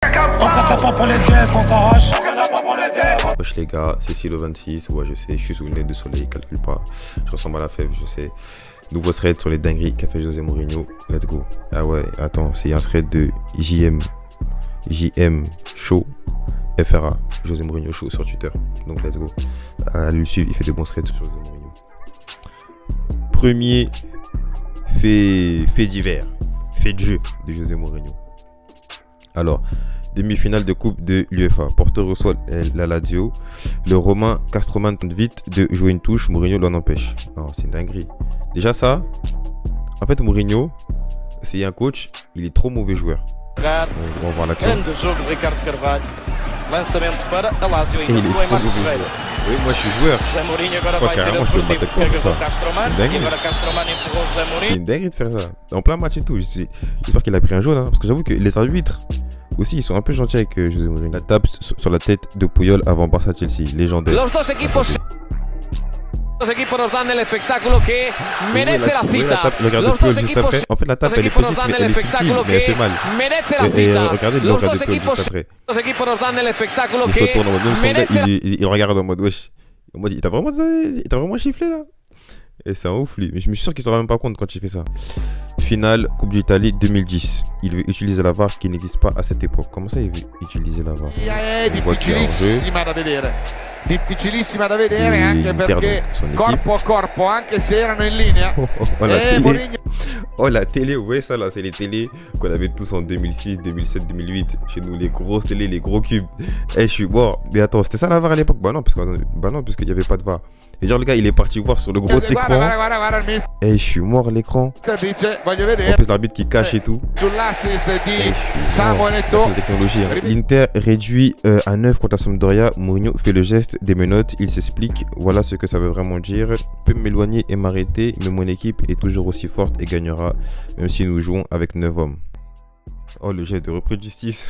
On casse la porte pour les dièses, on s'arrache. Wesh les gars, c'est Silo26, ouais je sais, je suis sous une lunette de soleil, calcule pas. Je ressemble à la fève, je sais. Nouveau thread sur les dingueries qu'a fait José Mourinho, let's go. Ah ouais, attends, c'est un thread de JM Show FRA, José Mourinho Show sur Twitter, donc let's go. Allez le suivre, il fait des bons threads sur José Mourinho. Premier fait divers, fait de jeu de José Mourinho. Alors, demi-finale de coupe de l'UEFA. Porto reçoit la Lazio. Le Romain Castroman tente vite de jouer une touche. Mourinho l'en empêche. Non, c'est une dinguerie. Déjà ça, en fait Mourinho, c'est un coach, il est trop mauvais joueur. On va voir l'action. Et il est trop mauvais joueur. Oui, moi je suis joueur. Je crois carrément je peux me battre avec toi pour ça. C'est une dinguerie de faire ça. En plein match et tout. J'espère qu'il a pris un jaune, hein, parce que j'avoue que les arbitres aussi, ils sont un peu gentils avec José Mourinho. La tape sur la tête de Puyol avant Barça-Chelsea, légendaire. Los dos equipos nos dan el espectáculo que merece la cita. Los dos equipos en fait, la tape elle est petite, mais elle est subtile, mais elle fait mal. Regardez le regard de Puyol juste après. Il se retourne en mode, même son gars, il regarde en mode, wesh. En mode, il t'a vraiment chifflé là. Et c'est un ouf lui, mais je me suis sûr qu'il ne se rend même pas compte quand il fait ça. Finale, Coupe d'Italie 2010. Il veut utiliser la VAR qui n'existe pas à cette époque. Comment ça il veut utiliser la VAR? Difficilissima da vedere anche perché corpo a corpo, anche se erano in linea. La télé, ouais, ça là, c'est les télés qu'on avait tous en 2006, 2007, 2008. Chez nous, les grosses télés, les gros cubes. Je suis mort. Mais attends, c'était ça la VAR à l'époque? Bah non, parce qu'il n'y avait pas de VAR. Et genre, le gars, il est parti voir sur le gros écran. Je suis mort l'écran. En plus, l'arbitre qui cache et tout. La technologie. Hein. L'Inter réduit à 9 contre la Sampdoria. Mourinho fait le geste des menottes. Il s'explique. Voilà ce que ça veut vraiment dire. Je peux m'éloigner et m'arrêter, mais mon équipe est toujours aussi forte et gagnera, même si nous jouons avec 9 hommes. Oh, le geste de repris de justice.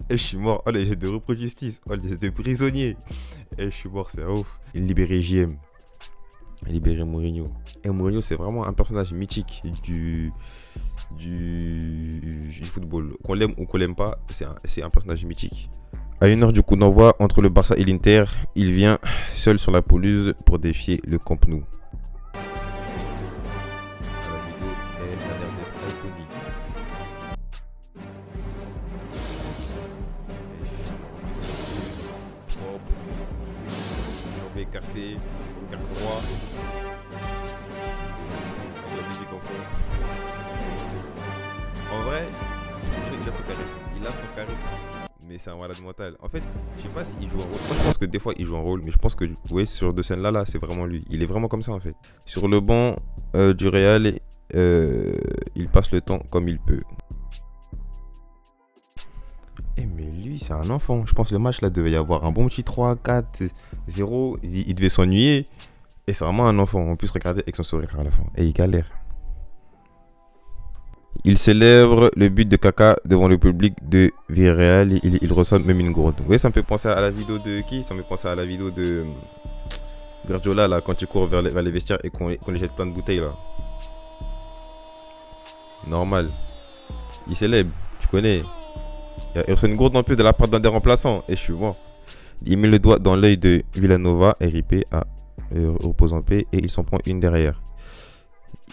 Et je suis mort. Oh, le geste de repris de justice. Oh, le geste de prisonnier. Et je suis mort, c'est ouf. Libérer JM. Libérer Mourinho. Et Mourinho, c'est vraiment un personnage mythique du football. Qu'on l'aime ou qu'on l'aime pas, c'est un personnage mythique. À 1h du coup d'envoi entre le Barça et l'Inter, il vient seul sur la pelouse pour défier le Camp Nou. Écarté, regard droit. La musique en fond. En vrai, il a son charisme. Mais c'est un malade mental. En fait, je sais pas s'il joue un rôle. Moi, je pense que des fois, il joue un rôle. Mais je pense que, ouais, sur deux scènes là, c'est vraiment lui. Il est vraiment comme ça, en fait. Sur le banc du Real, il passe le temps comme il peut. Mais lui, c'est un enfant. Je pense que le match là devait y avoir un bon petit 3, 4, 0. Il devait s'ennuyer. Et c'est vraiment un enfant. En plus, regardez avec son sourire à la fin. Et il galère. Il célèbre le but de Kaka devant le public de Villarreal. Il ressent même une gourde. Vous voyez, ça me fait penser à la vidéo de qui? Ça me fait penser à la vidéo de Guardiola là, quand il court vers les vestiaires et qu'on lui jette plein de bouteilles là. Normal. Il célèbre. Tu connais. Il reçoit une gourde en plus de la part d'un des remplaçants. Et je suis mort. Il met le doigt dans l'œil de Villanova, RIP, repose en paix, et il s'en prend une derrière.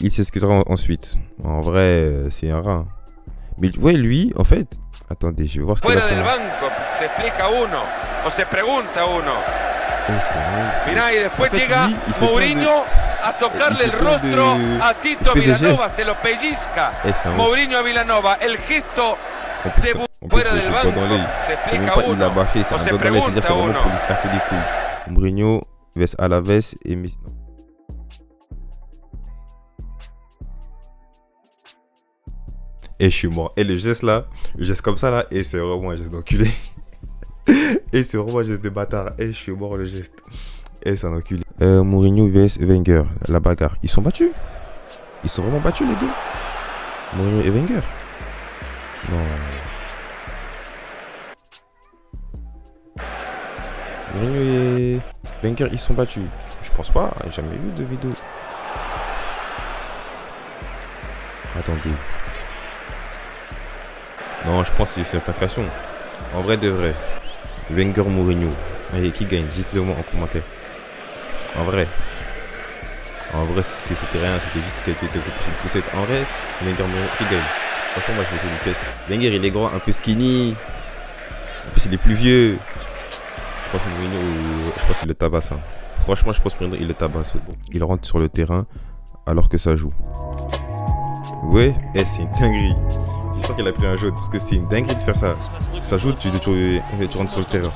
Il s'excusera ensuite. En vrai, c'est un rat. Mais ouais, lui, en fait... Attendez, je vais voir ce qu'il a fait. Mira, y después llega Mourinho a tocarle el rostro a Tito Vilanova, se lo pellizca. Mourinho a Vilanova, el gesto de fuera del banco. Se explica uno, o se pregunta uno. Pour lui casser les couilles. Mourinho vs Alaves et Messi. Et je suis mort. Et le geste là, le geste comme ça là, et c'est vraiment un geste d'enculé. Et c'est vraiment un geste de bâtard. Et je suis mort le geste. Et c'est un enculé. Mourinho vs Wenger, la bagarre. Ils sont battus. Ils sont vraiment battus les deux. Mourinho et Wenger. Non. Mourinho et Wenger, ils sont battus. Je pense pas. J'ai jamais vu de vidéo. Attendez. Non, je pense que c'est juste une infiltration. En vrai de vrai. Wenger, Mourinho. Allez, qui gagne? Dites-le moi en commentaire. En vrai, c'était rien, c'était juste quelques petites poussettes. En vrai, Wenger, Mourinho, qui gagne? Franchement, moi je me suis une pièce. Wenger, il est grand, un peu skinny. En plus, il est plus vieux. Je pense que Mourinho, je pense qu'il le tabasse. Hein. Franchement, je pense que Mourinho, il le tabasse. Bon. Il rentre sur le terrain alors que ça joue. Ouais, c'est une dinguerie. Je sens qu'il a pris un jaune parce que c'est une dinguerie de faire ça. Ça joue, tu rentres sur le terrain.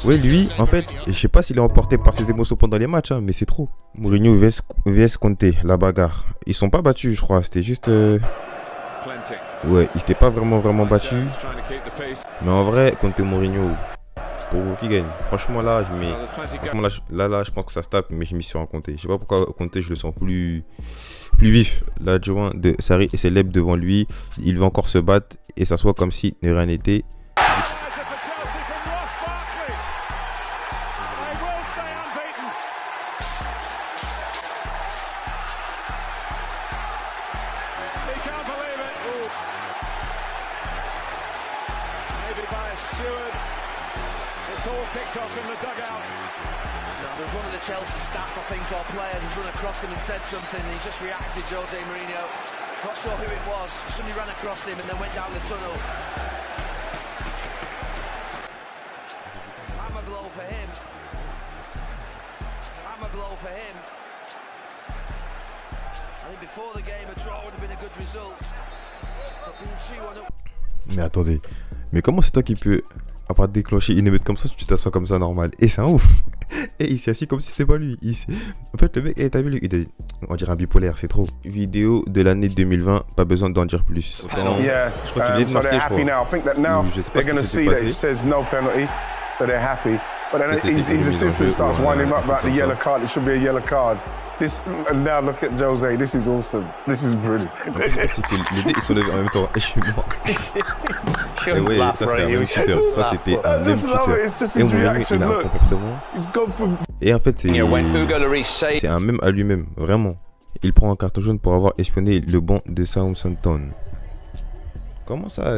Ouais, lui, en fait, je sais pas s'il est emporté par ses émotions pendant les matchs, hein, mais c'est trop. Mourinho vs Conte, la bagarre. Ils sont pas battus, je crois. C'était juste. Ouais, ils s'étaient pas vraiment battus. Mais en vrai, Conte Mourinho, pour vous qui gagne. Franchement, là, je pense que ça se tape, mais je m'y suis rencontré. Je sais pas pourquoi Conte, je le sens plus vif. L'adjoint de Sarri est célèbre devant lui. Il va encore se battre et s'assoit comme si de rien n'était. One of the Chelsea staff, I think, or players has run across him and said something, and he just reacted, Jose Mourinho. Not sure who it was. Somebody ran across him and then went down the tunnel. Hammer blow for him. Hammer blow for him. I think before the game, a draw would have been a good result. But being 2-1 up. Mais attendez, mais comment c'est toi qui peux avoir déclenché une émeute comme ça, tu t'assois comme ça normal? Et c'est un ouf. Et il s'est assis comme si c'était pas lui. En fait, le mec, t'as vu, on dirait un bipolaire, c'est trop. Vidéo de l'année 2020, pas besoin d'en dire plus. Autant, yeah, je crois qu'il vient de marquer, je crois. Now. I think that now they're going to see that it says no penalty, so they're happy. But then his assistant starts winding him up about the yellow card. It should be a yellow card. And now look at Jose. This is awesome. This is brilliant. C'est que les deux ils sont levés en même temps. Et je suis mort. Et ouais, ça c'était un même shooter. Ça c'était un même shooter. Et Mourinho, il a un comportement. Et en fait, c'est un même à lui-même, vraiment. Il prend un carton jaune pour avoir espionné le banc de Southampton. Comment ça,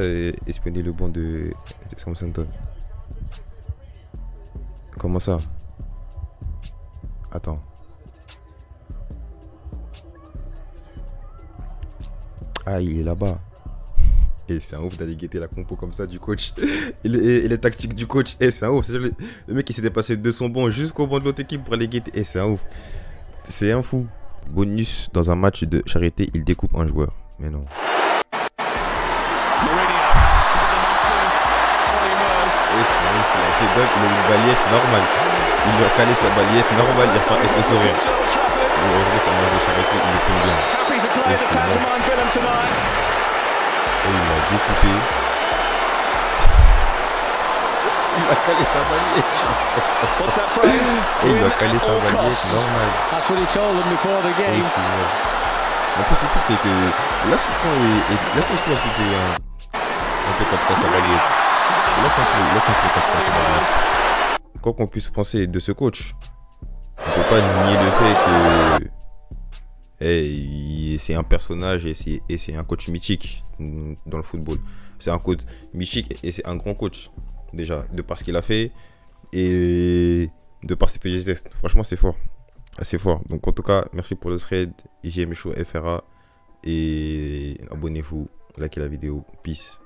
espionner le banc de Southampton? Comment ça? Attends. Ah, il est là-bas. Et c'est un ouf d'aller guetter la compo comme ça du coach. Et les tactiques du coach. Et c'est un ouf. Le mec, il s'était passé de son banc jusqu'au banc de l'autre équipe pour aller guetter. Et c'est un ouf. C'est un fou. Bonus, dans un match de charité, il découpe un joueur. Mais non. Il a une balayette normale. Il lui a calé sa balayette normale. Il a fait avec le sourire. Aujourd'hui, ça mange de charité. Il est plus bien. Et il a découpé. Il a calé sa balayette. Et il a calé sa balayette normale. En plus, le truc, c'est que là, son fou un peu quand tu passes sa balayette. Là, son fou quand tu passes sa balayette. Quoi qu'on puisse penser de ce coach, on peut pas nier le fait que c'est un personnage et c'est un coach mythique dans le football. C'est un coach mythique et c'est un grand coach déjà de par ce qu'il a fait et de par ses faits et gestes. Franchement, c'est fort, assez fort. Donc en tout cas, merci pour le thread, IGM Show FRA, et abonnez-vous, likez la vidéo, peace.